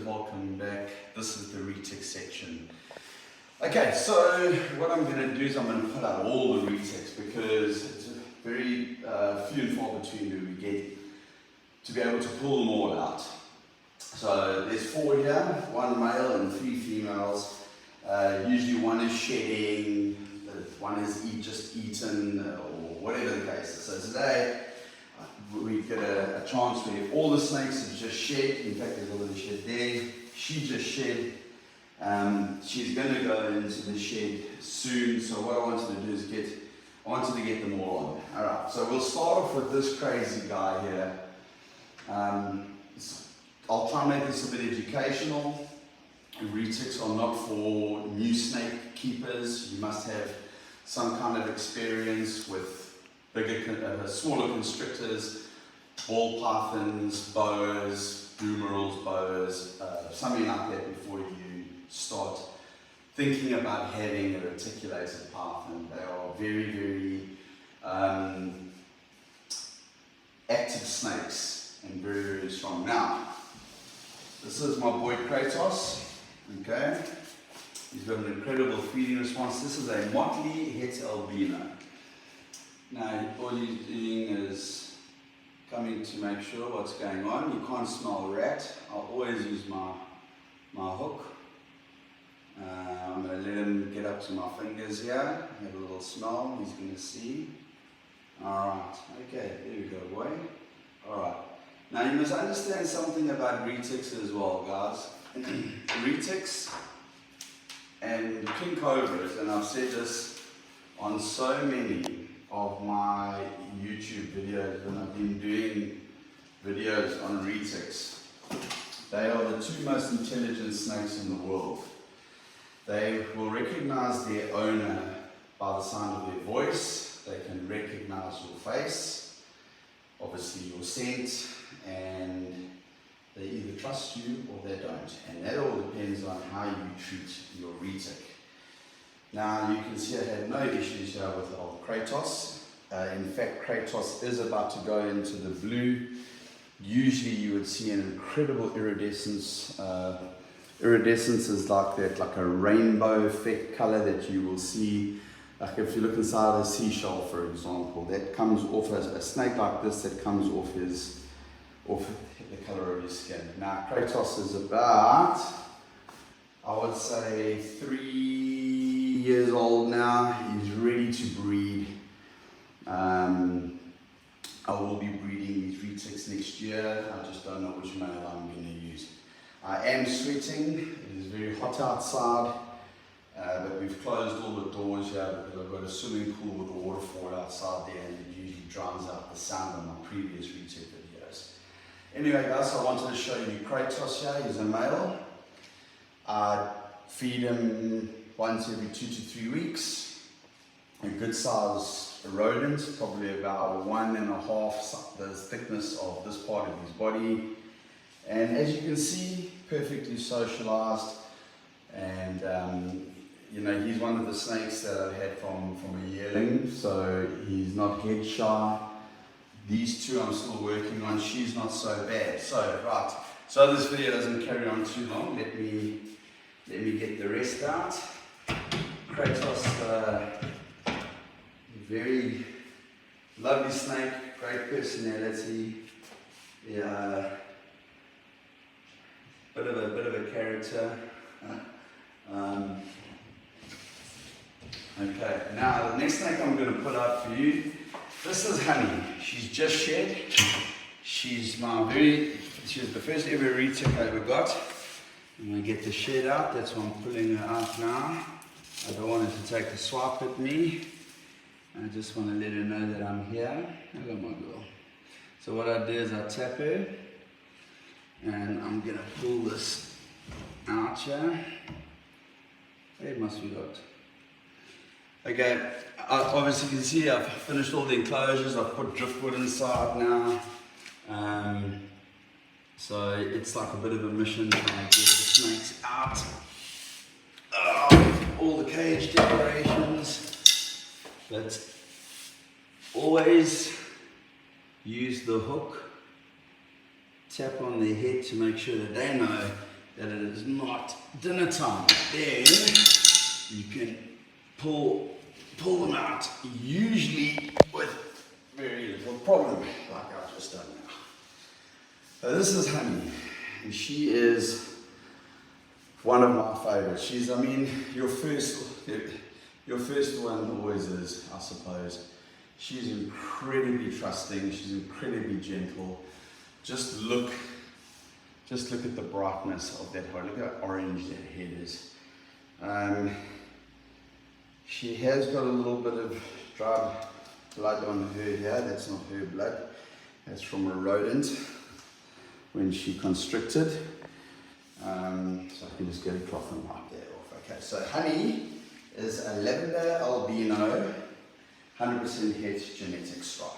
welcome back. This is the Retic section. Okay, so what I'm going to do is I'm going to pull out all the Retics because it's very few and far between do we get to be able to pull them all out. So there's 4 here, 1 male and 3 females. Usually one is shedding, one is just eaten, or whatever the case is. So today we get a chance where all the snakes have just shed. In fact, there's already shed there. She just shed. She's going to go into the shed soon. So what I wanted to do is I wanted to get them all on. Alright, so we'll start off with this crazy guy here. I'll try and make this a bit educational. Retics are not for new snake keepers. You must have some kind of experience with smaller constrictors, ball pythons, boas, boomerals, boas, something like that before you start thinking about having a reticulated python. They are very, very active snakes and very, very strong. Now, this is my boy Kratos. Okay, he's got an incredible feeding response. This is a motley het albino. Now, all he's doing is coming to make sure what's going on. You can't smell rat. I'll always use my hook. I'm going to let him get up to my fingers here. Have a little smell. He's going to see. Alright, okay, there we go, boy. Alright. Now, you must understand something about retics as well, guys. Retics and king cobras, and I've said this on so many of my YouTube videos when I've been doing videos on retics. They are the 2 most intelligent snakes in the world. They will recognize their owner by the sound of their voice. They can recognize your face, obviously your scent, and they either trust you or they don't. And that all depends on how you treat your retic. Now you can see I had no issues here with old Kratos. In fact, Kratos is about to go into the blue. Usually you would see an incredible iridescence. Iridescence is like that, like a rainbow effect color that you will see. Like if you look inside a seashell, for example, that comes off a snake like this, that comes off the color of his skin. Now Kratos is about, I would say, 3 years old now. He's ready to breed. I will be breeding these retics next year. I just don't know which male I'm going to use. I am sweating. It is very hot outside, but we've closed all the doors here because I've got a swimming pool with a waterfall outside there, and it usually drowns out the sound of my previous retic videos. Anyway, guys, I wanted to show you Kratos here. He's a male. I feed him once every 2 to 3 weeks. A good size rodent, probably about 1.5 the thickness of this part of his body. And as you can see, perfectly socialized. And you know, he's one of the snakes that I've had from a yearling, so he's not head shy. These 2 I'm still working on. She's not so bad. So right, so this video doesn't carry on too long. Let me get the rest out. Kratos, very lovely snake, great personality. Yeah, bit of a character. Okay, now the next snake I'm going to put out for you. This is Honey. She's just shed. She was the first ever retic I ever got. I'm going to get the shed out. That's why I'm pulling her out now. I don't want her to take a swipe at me. I just want to let her know that I'm here. Hello, my girl. So what I do is I tap her, and I'm going to pull this out here. It must be got. Okay, obviously you can see I've finished all the enclosures. I've put driftwood inside now. So it's like a bit of a mission trying to get the snakes out. All the cage decorations. But always use the hook, tap on their head to make sure that they know that it is not dinner time, then you can pull them out, usually with very little problem, like I've just done now. So this is Honey, and she is one of my favorites. She's, I mean, your first one always is, I suppose. She's incredibly trusting, she's incredibly gentle. Just look at the brightness of that heart. Look how orange that head is. She has got a little bit of dried blood on her here. That's not her blood. That's from a rodent when she constricted. So I can just get a cloth and wipe that off. Okay, so Honey is a lavender albino, 100% het genetic stripe.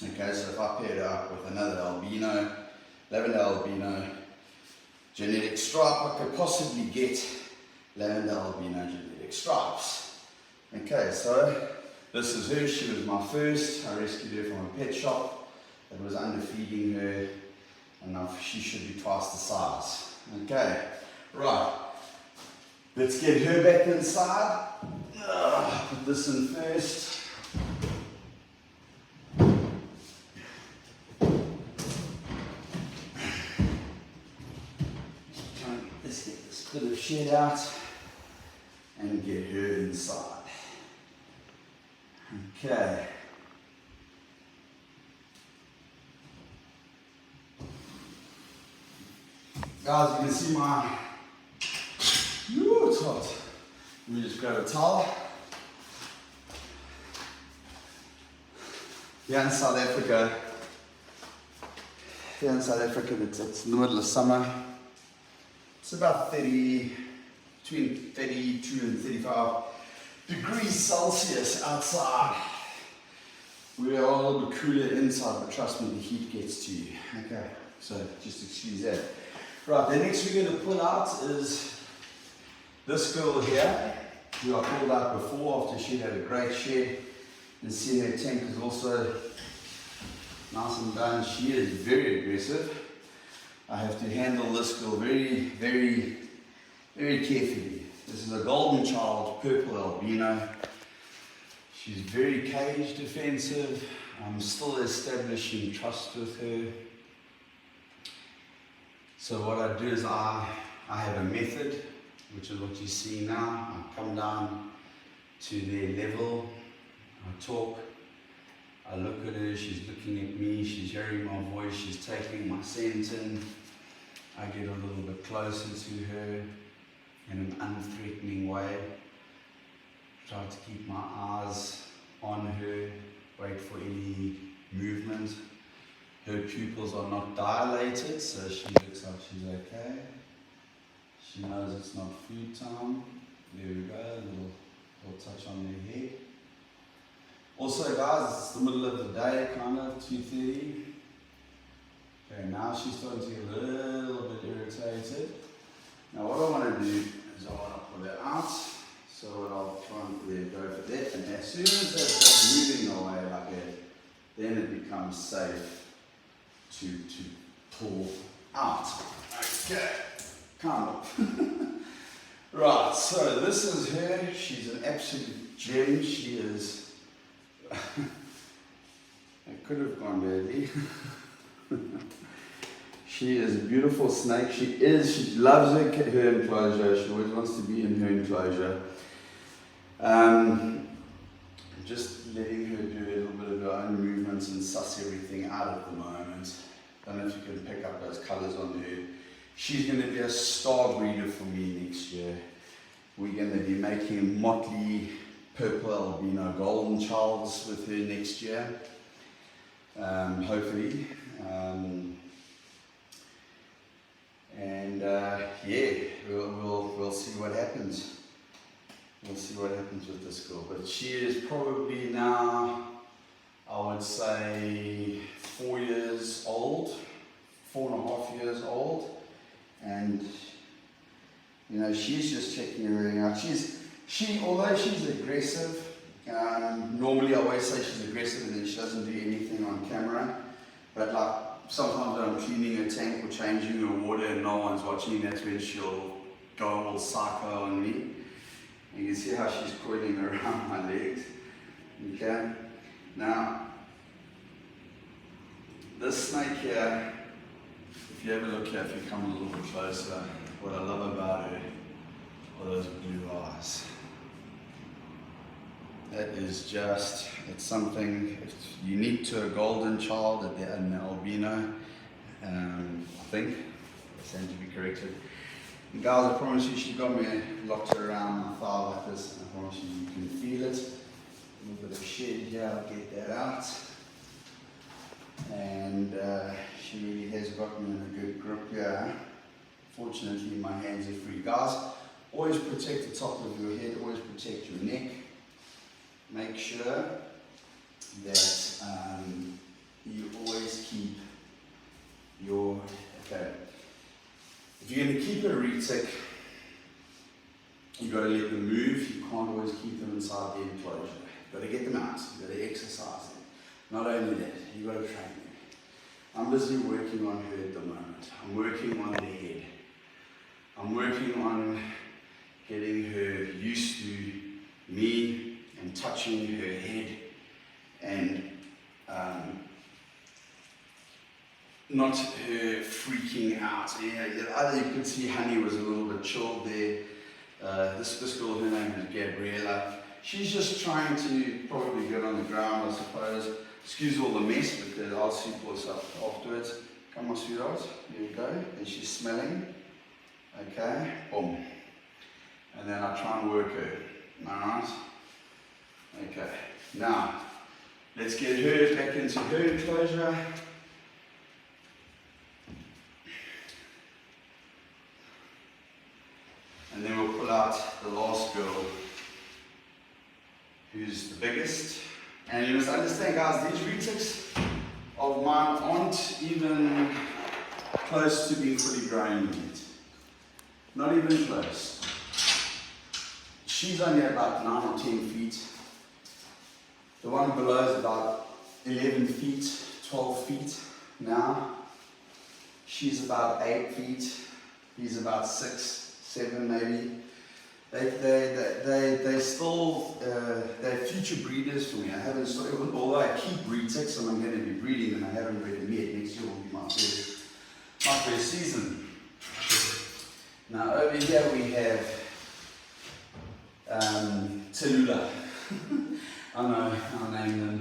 Okay, so if I pair it up with another albino, lavender albino, genetic stripe, I could possibly get lavender albino genetic stripes. Okay, so this is her. She was my first. I rescued her from a pet shop that was underfeeding her, and now she should be twice the size. Okay, right. Let's get her back inside. Put this in first. Let's get this bit of shed out and get her inside. Okay. Guys, you can see my, it's hot. Let me just grab a towel. Here in South Africa, it's in the middle of summer. It's about between 32 and 35 degrees Celsius outside. We are a little bit cooler inside, but trust me, the heat gets to you. Okay, so just excuse that. Right, the next we're going to pull out is this girl here, who I pulled out before after she had a great shed. And see her tank is also nice and done. She is very aggressive. I have to handle this girl very, very, very carefully. This is a golden child, purple albino. She's very cage defensive. I'm still establishing trust with her. So what I do is I have a method, which is what you see now. I come down to their level, I talk, I look at her, she's looking at me, she's hearing my voice, she's taking my scent in. I get a little bit closer to her in an unthreatening way. Try to keep my eyes on her, wait for any movement. Her pupils are not dilated, so she looks like she's okay. She knows it's not food time. There we go, a little touch on her head. Also guys, it's the middle of the day, kind of, 2:30. Okay, now she's starting to get a little bit irritated. Now what I want to do is I want to pull her out. So what I'll try and go for that. And as soon as they start moving away like that, then it becomes safe to pull out. Okay, kind of. Right, so this is her. She's an absolute gem. She is. It could have gone badly. She is a beautiful snake. She loves her enclosure. She always wants to be in her enclosure. Just letting her do a little bit of her own movements and suss everything out at the moment. Don't know if you can pick up those colours on her. She's going to be a star breeder for me next year. We're going to be making motley purple albino golden childs with her next year, hopefully. Yeah, we'll see what happens. We'll see what happens with this girl. But she is probably now, I would say, 4 years old, 4.5 years old. And, you know, she's just checking everything out. Although she's aggressive, normally I always say she's aggressive and then she doesn't do anything on camera. But like sometimes when I'm cleaning her tank or changing her water and no one's watching, that's when she'll go all psycho on me. You can see how she's coiling around my legs. Okay? Now, this snake here, if you have a look here, if you come a little bit closer, what I love about her are those blue eyes. That is just, it's something, it's unique to a golden child, an albino, I think. I stand to be corrected. And guys, I promise you, she got me locked around my thigh like this, and I promise you, you can feel it. A little bit of shed here, I'll get that out. And she really has got me in a good grip here. Fortunately, my hands are free. Guys, always protect the top of your head, always protect your neck. Make sure that you always keep your, okay, if you're going to keep a retic, you've got to let them move. You can't always keep them inside the enclosure. You've got to get them out, you've got to exercise them. Not only that, you've got to train them. I'm busy working on her at the moment. I'm working on the head. I'm working on getting her used to me and touching her head and not her freaking out. Yeah, you could see Honey was a little bit chilled there. This girl, her name is Gabriella. She's just trying to probably get on the ground, I suppose. Excuse all the mess, because I'll sweep all this up afterwards. Come on, sweetheart. Here we go. And she's smelling. Okay. Boom. And then I try and work her. Alright? Okay. Now, let's get her back into her enclosure. And then we'll pull out the last girl, who's the biggest. And you must understand, guys, these retics of mine aren't even close to being fully grown yet. Not even close. She's only about 9 or 10 feet. The one below is about 11 feet, 12 feet now. She's about 8 feet. He's about 6, 7 maybe. They still, they're future breeders for me. I haven't started, although I keep retics and I'm going to be breeding them, I haven't bred them yet. Next year will be my first season. Now over here we have Tallulah. I know, I'll name them.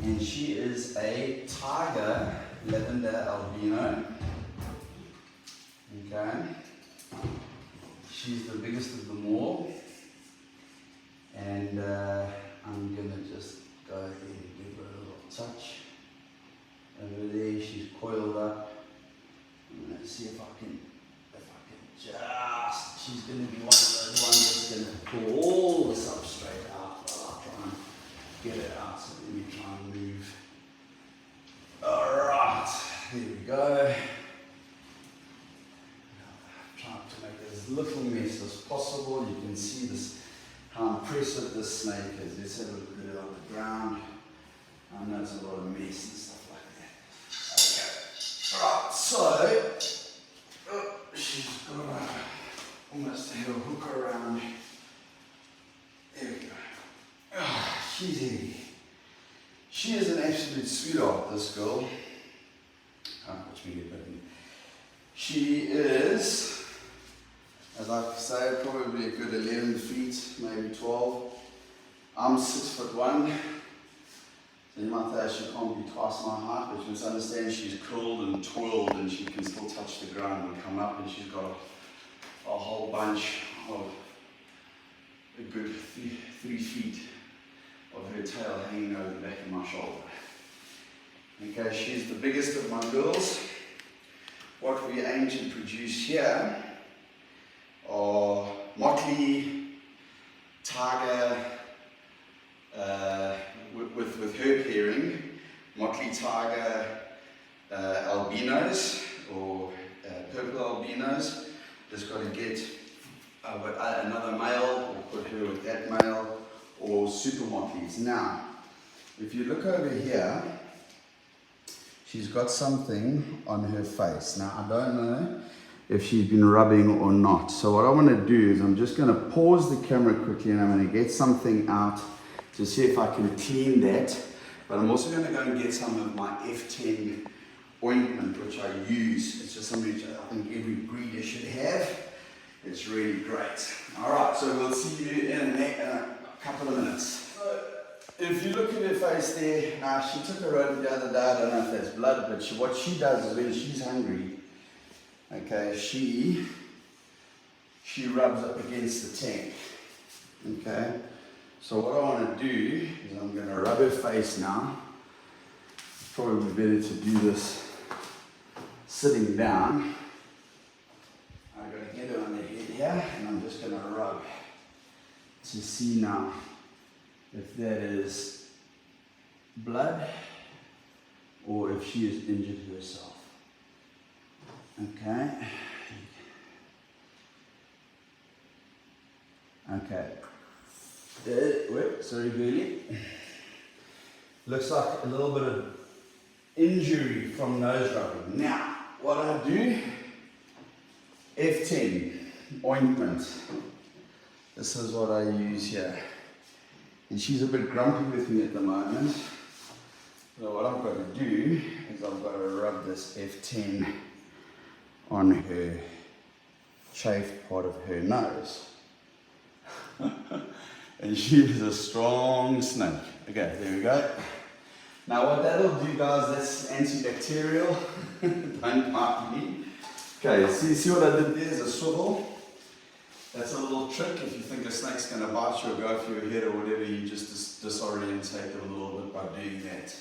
And she is a tiger lavender albino. Okay. She's the biggest of them all, and I'm going to just go ahead and give her a little touch. Over there, she's coiled up. I'm going to see if I can just, she's going to be one of those ones that's going to pull all the substrate out while I try and get it out. So let me try and move. Alright, there we go. To make as little mess as possible. You can see this, how impressive this snake is. Let's have a look at it on the ground. I know it's a lot of mess and stuff like that. Okay. Alright, so she's got almost a hook around. There we go. She's heavy. She is an absolute sweetheart, this girl. Watch me get back in. She is, as I say, probably a good 11 feet, maybe 12. I'm 6'1", so you might say she can't be twice my height, but you must understand she's curled and twirled and she can still touch the ground and come up, and she's got a whole bunch of a good 3 feet of her tail hanging over the back of my shoulder. Okay, she's the biggest of my girls. What we aim to produce here are motley, tiger, with her pairing, motley tiger albinos or purple albinos. Just got to get another male or put her with that male, or super motleys. Now, if you look over here, she's got something on her face. Now, I don't know if she's been rubbing or not. So what I want to do is I'm just going to pause the camera quickly and I'm going to get something out to see if I can clean that. But I'm also going to go and get some of my F10 ointment, which I use. It's just something which I think every breeder should have. It's really great. All right, so we'll see you in a couple of minutes. So if you look at her face there, now she took a rodent the other day. I don't know if that's blood, but what she does is when she's hungry, okay, she rubs up against the tank. Okay, so what I want to do is I'm going to rub her face now. Probably better to do this sitting down. I'm going to get her on the head here and I'm just going to rub to see now if that is blood or if she has injured herself. Okay. Okay. Wait, sorry, girlie. Looks like a little bit of injury from nose rubbing. Now, what I do, F10 ointment. This is what I use here. And she's a bit grumpy with me at the moment. So what I've got to do is I've got to rub this F10 on her chafed part of her nose. And she is a strong snake. Okay, there we go. Now what that'll do, guys, that's antibacterial. Don't bite me. Okay, see what I did there is a swivel. That's a little trick. If you think a snake's going to bite you or go for your head or whatever, you just disorientate them a little bit by doing that.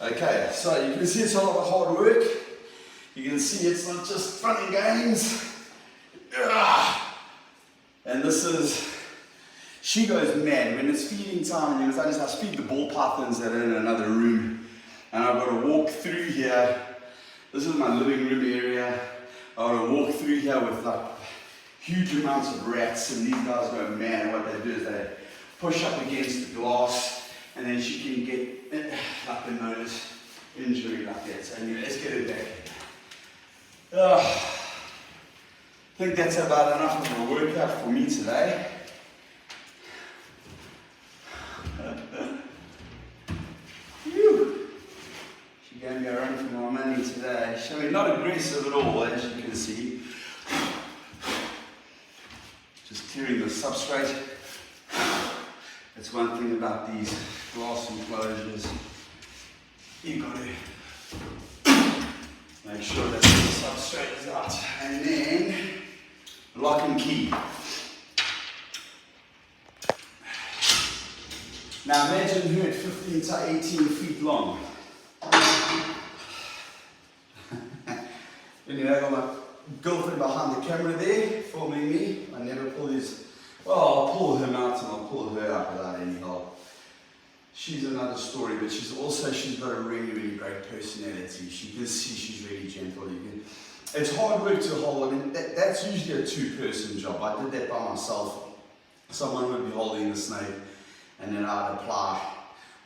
Okay, so you can see it's a lot of hard work. You can see it's not just fun and games. And this is, she goes mad when it's feeding time. And I feed the ball pythons that are in another room, and I've got to walk through here. This is my living room area. I've got to walk through here with like huge amounts of rats, and these guys go mad. What they do is they push up against the glass, and then she can get like a nose injury like that. So anyway, let's get it back. I think that's about enough of a workout for me today. She gave me a run for my money today. I mean, not aggressive at all, as you can see. Just clearing the substrate. That's one thing about these glass enclosures. You've got to make sure that the substrate is out. And then, lock and key. Now imagine her at 15 to 18 feet long. Anyway, I've got my girlfriend behind the camera there, filming me. I never pull his, well, I'll pull him out and I'll pull her out without any help. She's another story, but she's got a really, really great personality. You can see she's really gentle. It's hard work to hold. I mean, that's usually a two-person job. I did that by myself. Someone would be holding the snake, and then I'd apply,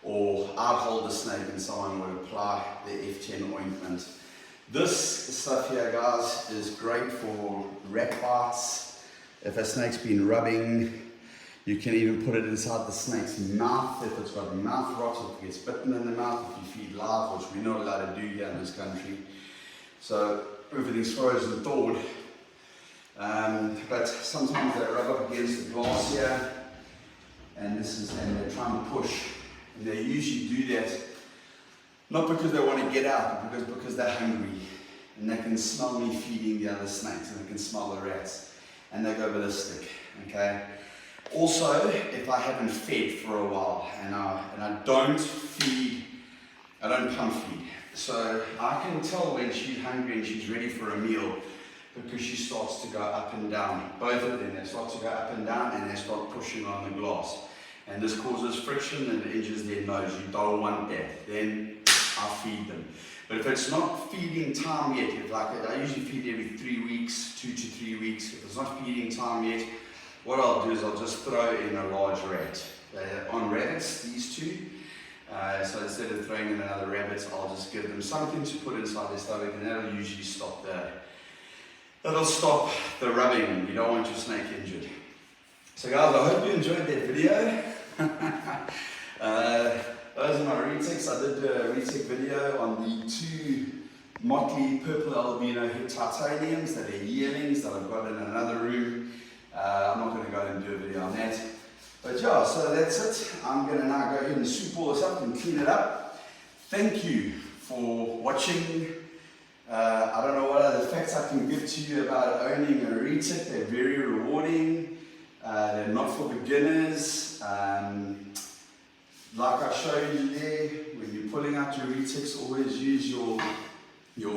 or I'd hold the snake and someone would apply the F10 ointment. This stuff here, guys, is great for rat bites. If a snake's been rubbing, you can even put it inside the snake's mouth if it's got a mouth rot, if it gets bitten in the mouth, if you feed live, which we're not allowed to do here in this country. So everything's frozen thawed. But sometimes they rub up against the glass here, and they're trying to push. And they usually do that not because they want to get out, but because they're hungry. And they can smell me feeding the other snakes, and they can smell the rats, and they go ballistic. Okay. Also, if I haven't fed for a while, and I don't pump feed. So I can tell when she's hungry and she's ready for a meal, because she starts to go up and down. Both of them, they start to go up and down, and they start pushing on the glass. And this causes friction and injures their nose. You don't want that. Then I feed them. But if it's not feeding time yet, I usually feed every 3 weeks, 2 to 3 weeks. If it's not feeding time yet, what I'll do is I'll just throw in a large rat. On retics, these two, So instead of throwing in another rabbit, I'll just give them something to put inside their stomach, and that'll usually stop the rubbing. You don't want your snake injured. So guys, I hope you enjoyed that video. Those are my retics. I did a retic video on the 2 motley purple albino head titaniums that are yearlings that I've got in another room. I'm not going to go and do a video on that. But yeah, so that's it. I'm going to now go ahead and sweep all this up and clean it up. Thank you for watching. I don't know what other facts I can give to you about owning a retic. They're very rewarding. They're not for beginners. Like I showed you there, when you're pulling out your retics, always use your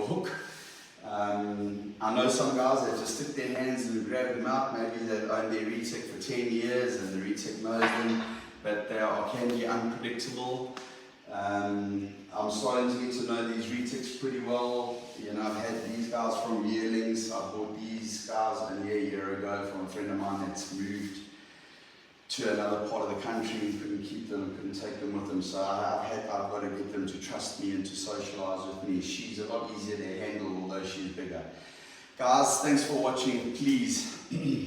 hook. I know some guys that just stick their hands and grab them out. Maybe they've owned their retic for 10 years and the retic knows them, but they can be unpredictable. I'm starting to get to know these retics pretty well. You know, I've had these guys from yearlings. I bought these guys only a year ago from a friend of mine that's moved to another part of the country and couldn't keep them, couldn't take them with them. So I've got to get them to trust me and to socialise with me. She's a lot easier to handle, although she's bigger. Guys, thanks for watching. Please,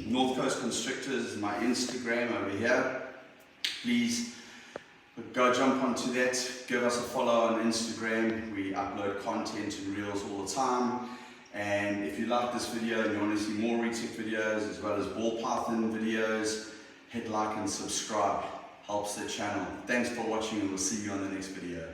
North Coast Constrictors is my Instagram over here. Please go jump onto that. Give us a follow on Instagram. We upload content and reels all the time. And if you like this video and you want to see more retic videos as well as ball python videos, hit like and subscribe. Helps the channel. Thanks for watching and we'll see you on the next video.